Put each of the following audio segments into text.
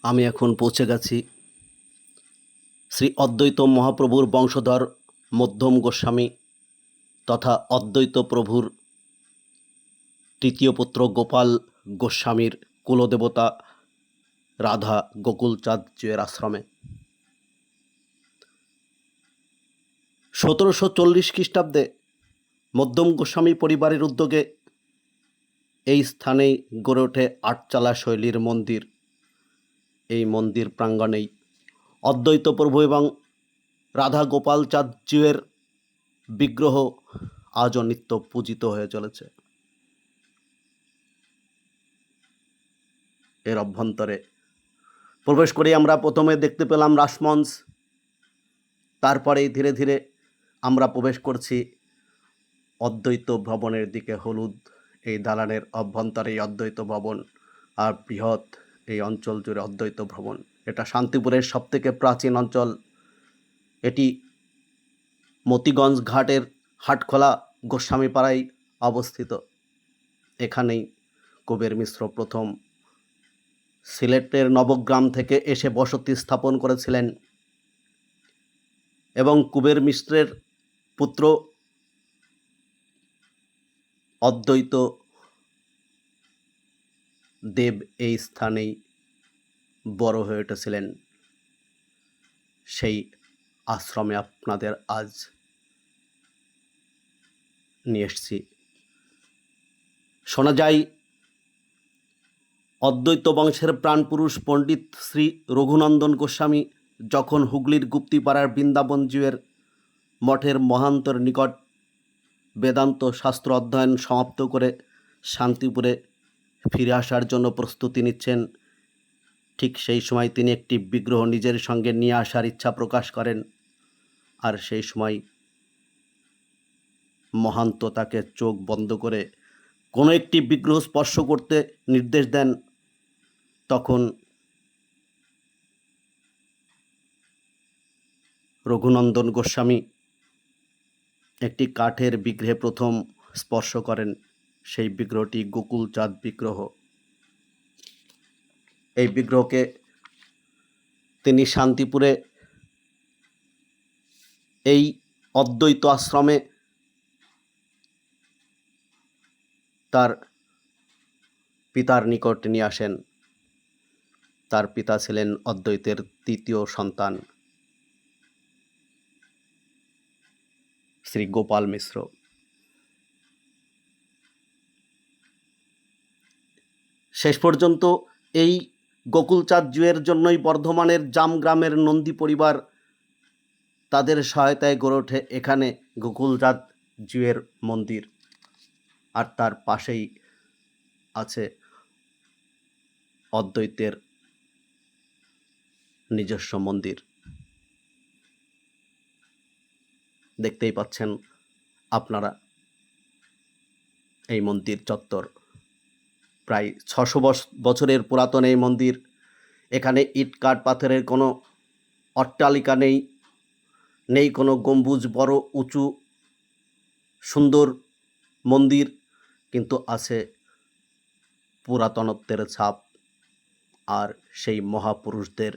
আমি এখন পৌঁছে গেছি শ্রী অদ্বৈত মহাপ্রভুর বংশধর মধ্যম গোস্বামী তথা অদ্বৈত প্রভুর তৃতীয় পুত্র গোপাল গোস্বামীর কুলদেবতা রাধা গোকুলচাঁদ জিউয়ের আশ্রমে। 1740 খ্রিস্টাব্দে মধ্যম গোস্বামী পরিবারের উদ্যোগে এই স্থানেই গড়ে ওঠে আটচালা শৈলীর মন্দির। এই মন্দির প্রাঙ্গণেই অদ্বৈত প্রভু এবং রাধা গোপালচাঁদ জিউয়ের বিগ্রহ আজও নিত্য পূজিত হয়ে চলেছে। এর অভ্যন্তরে প্রবেশ করে আমরা প্রথমে দেখতে পেলাম রাসমঞ্চ, তারপরেই ধীরে ধীরে আমরা প্রবেশ করছি অদ্বৈত ভবনের দিকে। হলুদ এই দালানের অভ্যন্তরে এই অদ্বৈত ভবন, আর বৃহৎ এই অঞ্চল জুড়ে অদ্বৈত ভবন। এটা শান্তিপুরের সবথেকে প্রাচীন অঞ্চল। এটি মতিগঞ্জ ঘাটের হাটখোলা গোস্বামীপাড়ায় অবস্থিত। এখানেই কুবের মিশ্র প্রথম সিলেটের নবগ্রাম থেকে এসে বসতি স্থাপন করেছিলেন এবং কুবের মিশ্রের পুত্র অদ্বৈত দেব এই স্থানেই বড় হয়ে উঠেছিলেন। সেই আশ্রমে আপনাদের আজ নিয়ে এসেছি। শোনা যায় অদ্বৈত বংশের প্রাণপুরুষ পণ্ডিত শ্রী রঘুনন্দন গোস্বামী যখন হুগলির গুপ্তিপাড়ার বৃন্দাবন জিউয়ের মঠের মহান্তর নিকট বেদান্ত শাস্ত্র অধ্যয়ন সমাপ্ত করে শান্তিপুরে ফিরে আসার জন্য প্রস্তুতি নিচ্ছেন, ঠিক সেই সময় তিনি একটি বিগ্রহ নিজের সঙ্গে নিয়ে আসার ইচ্ছা প্রকাশ করেন। আর সেই সময় মহান্ত তাকে চোখ বন্ধ করে কোনো একটি বিগ্রহ স্পর্শ করতে নির্দেশ দেন। তখন রঘুনন্দন গোস্বামী একটি কাঠের বিগ্রহে প্রথম স্পর্শ করেন। সেই বিগ্রহটি গোকুলচাঁদ বিগ্রহ। এই বিগ্রহকে তিনি শান্তিপুরে এই অদ্বৈত আশ্রমে তার পিতার নিকট নিয়ে আসেন। তার পিতা ছিলেন অদ্বৈতের তৃতীয় সন্তান শ্রী গোপাল মিশ্র। শেষ পর্যন্ত এই গোকুলচাঁদ জিউয়ের জন্যই বর্ধমানের জাম গ্রামের নন্দী পরিবার তাদের সহায়তায় গড়ে ওঠে এখানে গোকুলচাঁদ জিউয়ের মন্দির। আর তার পাশেই আছে অদ্বৈতের নিজস্ব মন্দির। দেখতেই পাচ্ছেন আপনারা এই মন্দির চত্বর। প্রায় 600 বছরের পুরাতন এই মন্দির। এখানে ইট কাঠ পাথরের কোনো অট্টালিকা নেই, নেই কোনো গম্বুজ, বড় উঁচু সুন্দর মন্দির, কিন্তু আছে পুরাতনত্বের ছাপ আর সেই মহাপুরুষদের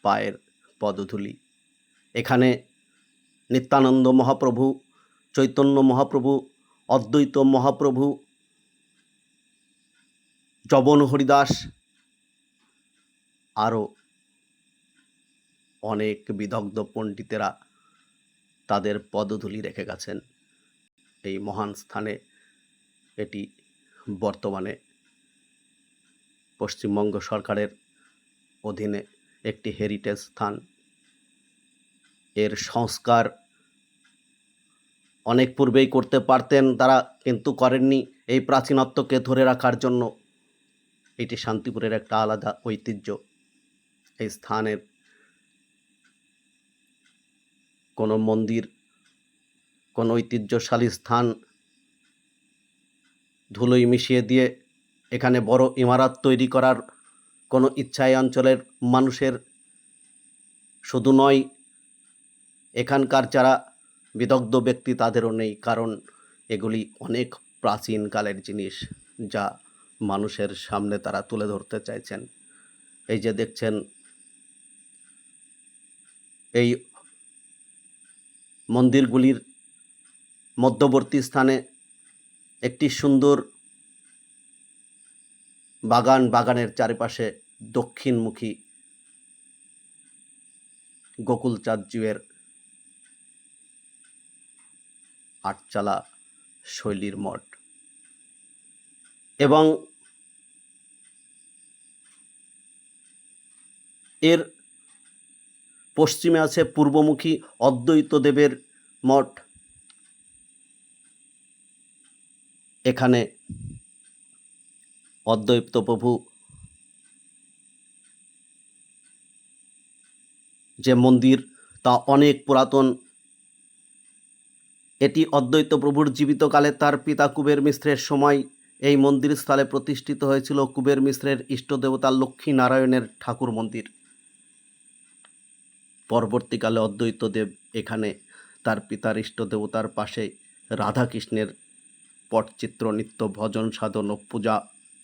পায়ের পদধূলি। এখানে নিত্যানন্দ মহাপ্রভু, চৈতন্য মহাপ্রভু, অদ্বৈত মহাপ্রভু, যবন হরিদাস, আরও অনেক বিদগ্ধ পণ্ডিতেরা তাদের পদধূলি রেখে গেছেন এই মহান স্থানে। এটি বর্তমানে পশ্চিমবঙ্গ সরকারের অধীনে একটি হেরিটেজ স্থান। এর সংস্কার অনেক পূর্বেই করতে পারতেন তারা, কিন্তু করেননি। এই প্রাচীনত্বকে ধরে রাখার জন্য এটি শান্তিপুরের একটা আলাদা ঐতিহ্য। এই স্থানের কোনো মন্দির, কোনো ঐতিহ্যশালী স্থান ধুলোয় মিশিয়ে দিয়ে এখানে বড় ইমারত তৈরি করার কোনো ইচ্ছা এই অঞ্চলের মানুষের শুধু নয়, এখানকার যারা বিদগ্ধ ব্যক্তি তাদেরও নেই। কারণ এগুলি অনেক প্রাচীনকালের জিনিস, যা মানুষের সামনে তারা তুলে ধরতে চাইছেন। এই যে দেখছেন, এই মন্দিরগুলির মধ্যবর্তী স্থানে একটি সুন্দর বাগানের চারিপাশে দক্ষিণমুখী গোকুলচাঁদজিউয়ের আটচালা শৈলীর মঠ, এবং এর পশ্চিমে আছে পূর্বমুখী অদ্বৈত দেবের মঠ। এখানে অদ্বৈত প্রভু যে মন্দির তা অনেক পুরাতন। এটি অদ্বৈত প্রভুর জীবিতকালে তার পিতা কুবের মিশ্রের সময় এই মন্দির স্থলে প্রতিষ্ঠিত হয়েছিল কুবের মিশ্রের ইষ্টদেবতা লক্ষ্মী নারায়ণের ঠাকুর মন্দির। পরবর্তীকালে অদ্বৈত দেব এখানে তার পিতার ইষ্টদেবতার পাশে রাধাকৃষ্ণের পটচিত্র নিত্য ভজন সাধন ও পূজা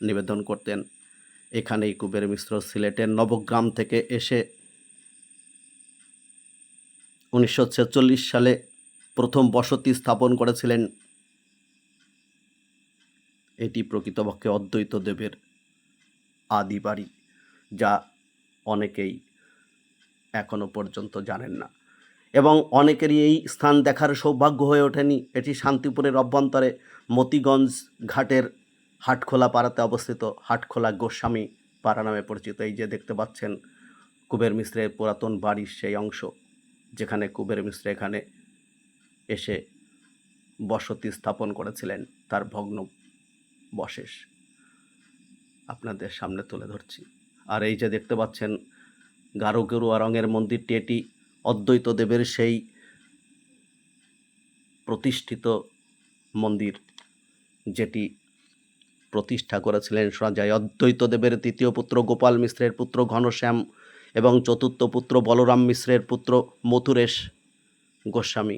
নিবেদন করতেন। এখানেই কুবের মিশ্র সিলেটের নবগ্রাম থেকে এসে 1946 সালে প্রথম বসতি স্থাপন করেছিলেন। এটি প্রকৃতপক্ষে অদ্বৈত দেবের আদি বাড়ি, যা অনেকেই এখনো পর্যন্ত জানেন না, এবং অনেকেরই এই স্থান দেখার সৌভাগ্য হয়ে ওঠেনি। এটি শান্তিপুরের অভ্যন্তরে মতিগঞ্জ ঘাটের হাটখোলা পাড়াতে অবস্থিত, হাটখোলা গোস্বামী পাড়া নামে পরিচিত। এই যে দেখতে পাচ্ছেন কুবের মিশ্রের পুরাতন বাড়ির সেই অংশ, যেখানে কুবের মিশ্র এখানে এসে বসতি স্থাপন করেছিলেন, তার ভগ্নবশেষ আপনাদের সামনে তুলে ধরছি। আর এই যে দেখতে পাচ্ছেন গাঢ় গেরুয়া রঙের মন্দিরটি, এটি অদ্বৈত দেবের সেই প্রতিষ্ঠিত মন্দির, যেটি প্রতিষ্ঠা করেছিলেন শোনা যায় অদ্বৈত দেবের তৃতীয় পুত্র গোপাল মিশ্রের পুত্র ঘনশ্যাম এবং চতুর্থ পুত্র বলরাম মিশ্রের পুত্র মথুরেশ গোস্বামী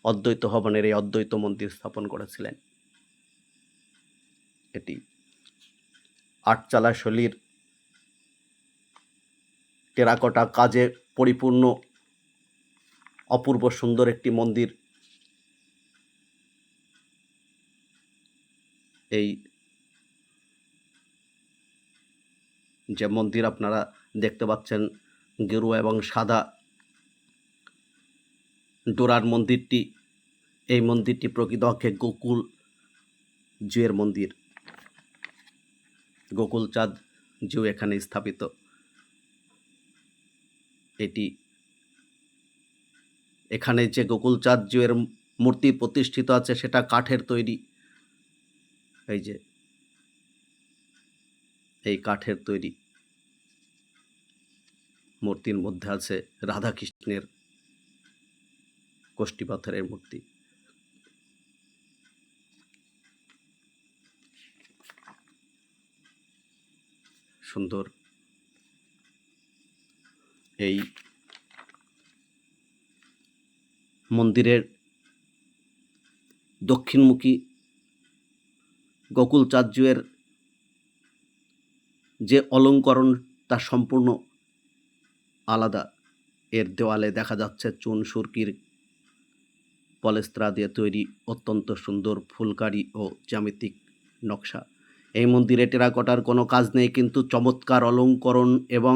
অদ্বৈত ভবনের এই অদ্বৈত মন্দির স্থাপন করেছিলেন। এটি আটচালা শৈলীর টেরাকোটা কাজে পরিপূর্ণ অপূর্ব সুন্দর একটি মন্দির। এই যে মন্দির আপনারা দেখতে পাচ্ছেন গেরুয়া এবং সাদা ডোরার মন্দিরটি, এই মন্দিরটি প্রকৃতপক্ষে গোকুল জিউয়ের মন্দির। গোকুলচাঁদ জিউ এখানে স্থাপিত। এটি এখানে যে গোকুলচাঁদ জিউয়ের মূর্তি প্রতিষ্ঠিত আছে সেটা কাঠের তৈরি। এই যে এই কাঠের তৈরি মূর্তির মধ্যে আছে রাধাকৃষ্ণের কোষ্ঠী পাথরের মূর্তি। সুন্দর এই মন্দিরের দক্ষিণমুখী গোকুলচাঁদ জিউয়ের যে অলঙ্করণ তা সম্পূর্ণ আলাদা। এর দেওয়ালে দেখা যাচ্ছে চুন সুরকির পলেস্ত্রা দিয়ে তৈরি অত্যন্ত সুন্দর ফুলকারি ও জ্যামিতিক নকশা। এই মন্দিরে টেরাকোটার কোনো কাজ নেই, কিন্তু চমৎকার অলঙ্করণ এবং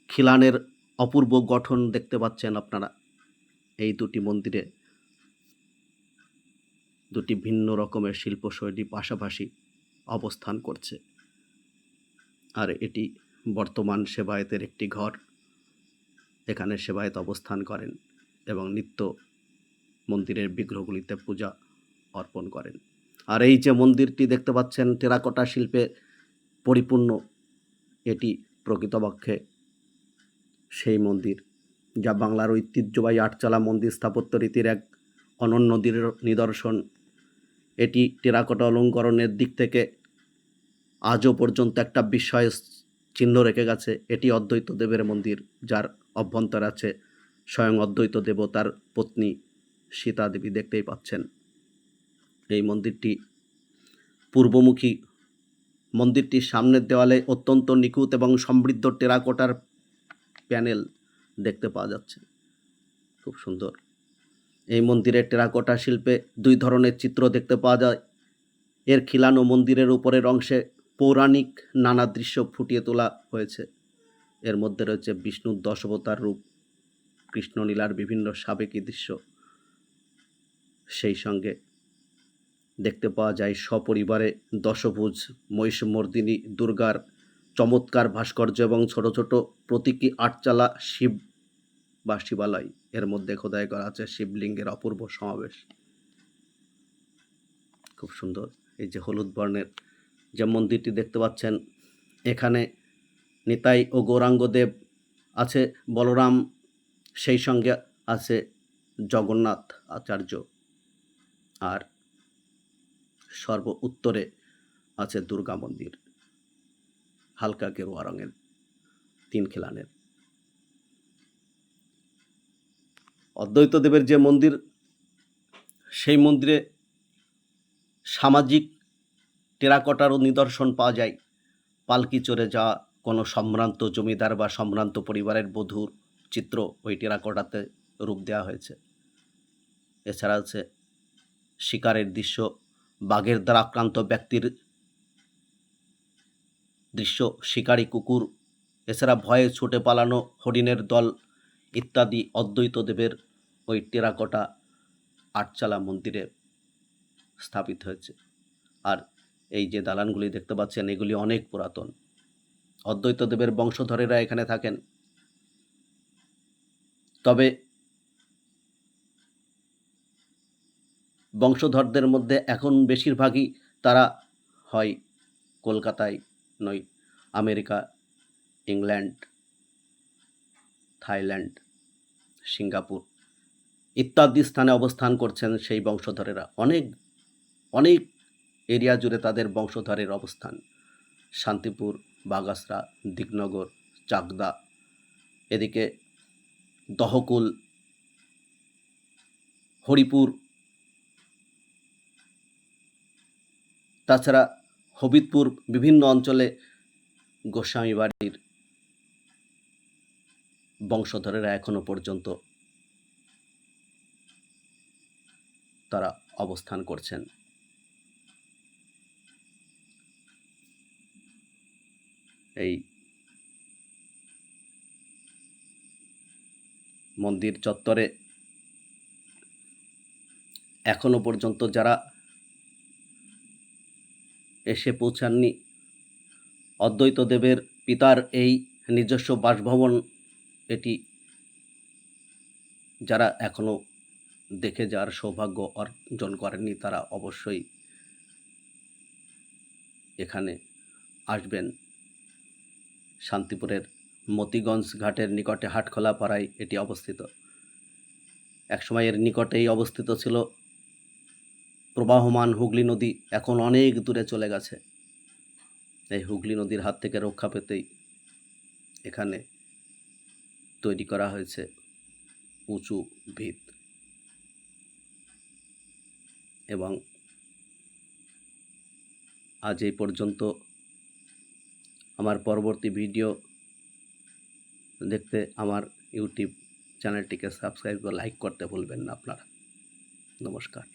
খিলানের অপূর্ব গঠন দেখতে পাচ্ছেন আপনারা। এই দুটি মন্দিরে দুটি ভিন্ন রকমের শিল্পশৈলী পাশাপাশি অবস্থান করছে। আর এটি বর্তমান সেবায়েতের একটি ঘর। এখানে সেবায়েত অবস্থান করেন এবং নিত্য মন্দিরের বিগ্রহগুলিতে পূজা অর্পণ করেন। আর এই যে মন্দিরটি দেখতে পাচ্ছেন টেরাকোটা শিল্পে পরিপূর্ণ, এটি প্রকৃতপক্ষে সেই মন্দির যা বাংলার ঐতিহ্যবাহী আটচালা মন্দির স্থাপত্য রীতির এক অনন্য নিদর্শন। এটি টেরাকোটা অলঙ্করণের দিক থেকে আজও পর্যন্ত একটা বিস্ময় চিহ্ন রেখে গেছে। এটি অদ্বৈত দেবের মন্দির, যার অভ্যন্তরে আছে স্বয়ং অদ্বৈত দেব, তার পত্নী সীতা দেবী দেখতেই পাচ্ছেন। এই মন্দিরটি পূর্বমুখী। মন্দিরটির সামনের দেওয়ালে অত্যন্ত নিখুঁত এবং সমৃদ্ধ টেরাকোটার প্যানেল দেখতে পাওয়া যাচ্ছে, খুব সুন্দর। এই মন্দিরের টেরাকোটা শিল্পে 2 ধরনের চিত্র দেখতে পাওয়া যায়। এর খিলানো মন্দিরের উপরের অংশে পৌরাণিক নানা দৃশ্য ফুটিয়ে তোলা হয়েছে। এর মধ্যে রয়েছে বিষ্ণুর 10 অবতার রূপ, কৃষ্ণলীলার বিভিন্ন সাবেকি দৃশ্য। সেই সঙ্গে দেখতে পাওয়া যায় সপরিবারে দশভুজ মহিষমর্দিনী দুর্গার চমৎকার ভাস্কর্য এবং ছোট ছোট প্রতীকী আটচালা শিব বা শিবালয়। এর মধ্যে খোদাই করা আছে শিবলিঙ্গের অপূর্ব সমাবেশ, খুব সুন্দর। এই যে হলুদ বর্ণের যে মন্দিরটি দেখতে পাচ্ছেন, এখানে নিতাই ও গৌরাঙ্গদেব আছে, বলরাম, সেই সঙ্গে আছে জগন্নাথ আচার্য, আর সর্ব উত্তরে আছে দুর্গা মন্দির, হালকা গেরুয়া রঙের 3 খিলানের। অদ্বৈতদেবের যে মন্দির, সেই মন্দিরে সামাজিক টেরাকোটারও নিদর্শন পাওয়া যায়। পালকি চড়ে যাওয়া কোনো সম্ভ্রান্ত জমিদার বা সম্ভ্রান্ত পরিবারের বধূর চিত্র ওই টেরাকোটাতে রূপ দেওয়া হয়েছে। এছাড়া আছে শিকারের দৃশ্য, বাঘের দ্বারা আক্রান্ত ব্যক্তির দৃশ্য, শিকারী কুকুর, এছাড়া ভয়ে ছুটে পালানো হরিণের দল ইত্যাদি অদ্বৈতদেবের ওই টেরাকোটা আটচালা মন্দিরে স্থাপিত হয়েছে। আর এই যে দালানগুলি দেখতে পাচ্ছেন, এগুলি অনেক পুরাতন। অদ্বৈতদেবের বংশধরেরা এখানে থাকেন। তবে বংশধরদের মধ্যে এখন বেশিরভাগই তারা হয় কলকাতায় নয়, আমেরিকা, ইংল্যান্ড, থাইল্যান্ড, সিঙ্গাপুর ইত্যাদি স্থানে অবস্থান করছেন সেই বংশধরেরা। অনেক অনেক এরিয়া জুড়ে তাদের বংশধরের অবস্থান। শান্তিপুর, বাগাসরা, দিকনগর, চাকদা, এদিকে দহকুল, হরিপুর, তাছাড়া হবিবপুর, বিভিন্ন অঞ্চলে গোস্বামী বাড়ির বংশধরেরা এখনো পর্যন্ত তারা অবস্থান করছেন। এই মন্দির চত্বরে এখনো পর্যন্ত যারা এসে পৌঁছাননি, অদ্বৈতদেবের পিতার এই নিজস্ব বাসভবন এটি যারা এখনো দেখে যাওয়ার সৌভাগ্য অর্জন করেননি, তারা অবশ্যই এখানে আসবেন। শান্তিপুরের মতিগঞ্জ ঘাটের নিকটে হাটখোলা পাড়ায় এটি অবস্থিত। একসময় এর নিকটেই অবস্থিত ছিল প্রবাহমান হুগলি নদী, এখন অনেক দূরে চলে গেছে। এই হুগলি নদীর হাত থেকে রক্ষা পেতেই এখানে তৈরি করা হয়েছে উঁচু ভিত। এবং আজ এই পর্যন্ত। আমার পরবর্তী ভিডিও দেখতে আমার ইউটিউব চ্যানেলটিকে সাবস্ক্রাইব ও লাইক করতে ভুলবেন না আপনারা। নমস্কার।